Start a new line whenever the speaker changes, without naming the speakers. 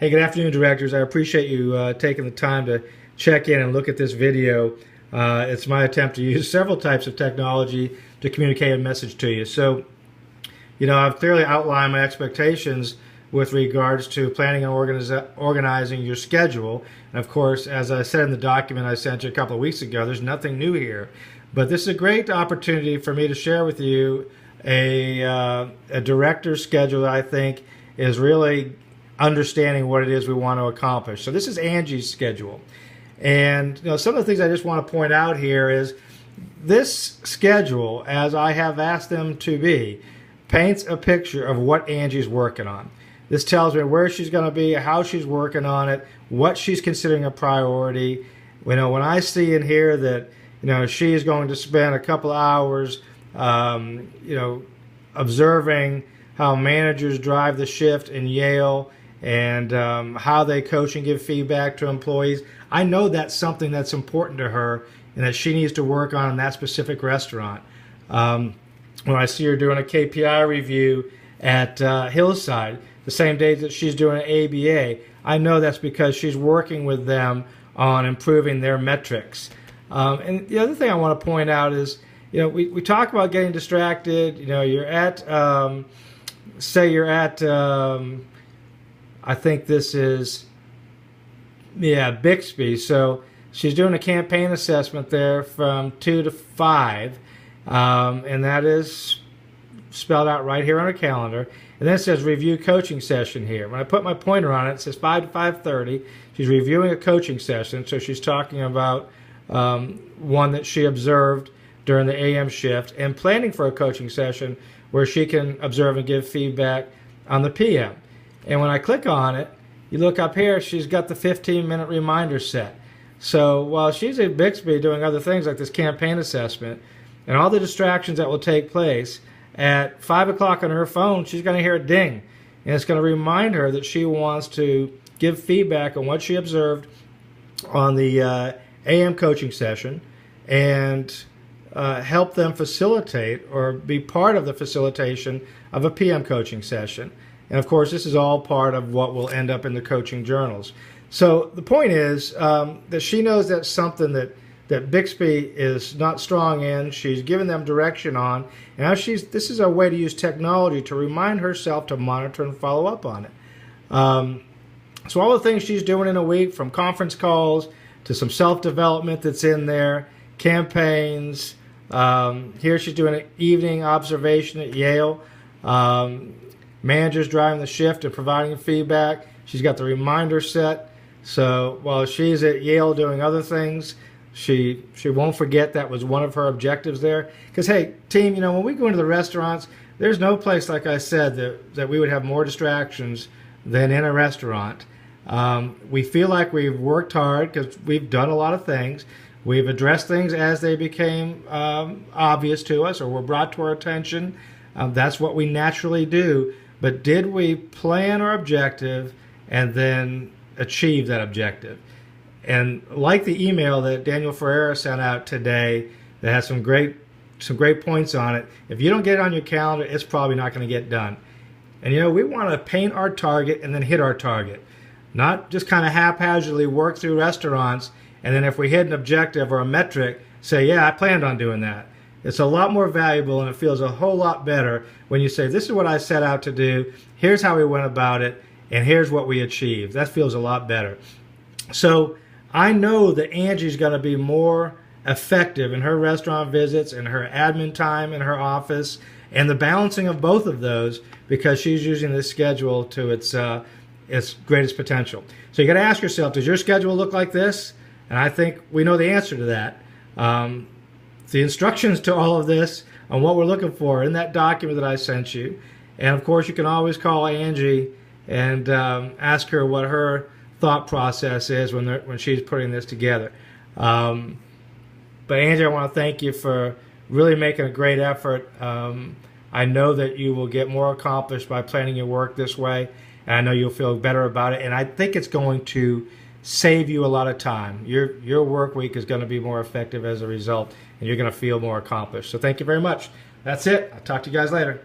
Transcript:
Hey, good afternoon, directors. I appreciate you taking the time to check in and look at this video. It's my attempt to use several types of technology to communicate a message to you. So, I've clearly outlined my expectations with regards to planning and organizing your schedule. And of course, as I said in the document I sent you a couple of weeks ago, there's nothing new here. But this is a great opportunity for me to share with you a director's schedule that I think is really understanding what it is we want to accomplish. So this is Angie's schedule. And some of the things I just want to point out here is this schedule, as I have asked them to be, paints a picture of what Angie's working on. This tells me where she's going to be, how she's working on it, what she's considering a priority. When I see in here that she is going to spend a couple of hours observing how managers drive the shift in Yale and how they coach and give feedback to employees. I know that's something that's important to her and that she needs to work on in that specific restaurant. When I see her doing a KPI review at Hillside, the same day that she's doing an ABA, I know that's because she's working with them on improving their metrics. And the other thing I want to point out is, we talk about getting distracted. You're at, say you're at, I think this is, Bixby. So she's doing a campaign assessment there from 2 to 5. And that is spelled out right here on her calendar. And then it says review coaching session here. When I put my pointer on it, it says 5 to 5:30. She's reviewing a coaching session. So she's talking about one that she observed during the AM shift and planning for a coaching session where she can observe and give feedback on the PM. And when I click on it, you look up here, she's got the 15-minute reminder set. So while she's at Bixby doing other things like this campaign assessment and all the distractions that will take place, at 5 o'clock on her phone, she's going to hear a ding. And it's going to remind her that she wants to give feedback on what she observed on the AM coaching session and help them facilitate or be part of the facilitation of a PM coaching session. And of course, this is all part of what will end up in the coaching journals. So the point is that she knows that's something that Bixby is not strong in. She's given them direction on. And now this is a way to use technology to remind herself to monitor and follow up on it. So all the things she's doing in a week, from conference calls to some self-development that's in there, campaigns. Here she's doing an evening observation at Yale. Managers driving the shift and providing feedback. She's got the reminder set. So while she's at Yale doing other things, she won't forget that was one of her objectives there. Because, hey, team, when we go into the restaurants, there's no place, like I said, that we would have more distractions than in a restaurant. We feel like we've worked hard because we've done a lot of things. We've addressed things as they became obvious to us or were brought to our attention. That's what we naturally do. But did we plan our objective and then achieve that objective? And like the email that Daniel Ferreira sent out today that has some great points on it, if you don't get it on your calendar, it's probably not going to get done. And we want to paint our target and then hit our target. Not just kind of haphazardly work through restaurants and then if we hit an objective or a metric, say, yeah, I planned on doing that. It's a lot more valuable and it feels a whole lot better when you say, this is what I set out to do, here's how we went about it, and here's what we achieved. That feels a lot better. So I know that Angie's going to be more effective in her restaurant visits and her admin time in her office and the balancing of both of those because she's using this schedule to its greatest potential. So you got to ask yourself, does your schedule look like this? And I think we know the answer to that. The instructions to all of this on what we're looking for in that document that I sent you. And of course, you can always call Angie and ask her what her thought process is when she's putting this together. But Angie, I want to thank you for really making a great effort. I know that you will get more accomplished by planning your work this way, and I know you'll feel better about it. And I think it's going to save you a lot of time. Your work week is going to be more effective as a result, and you're going to feel more accomplished. So thank you very much. That's it. I'll talk to you guys later.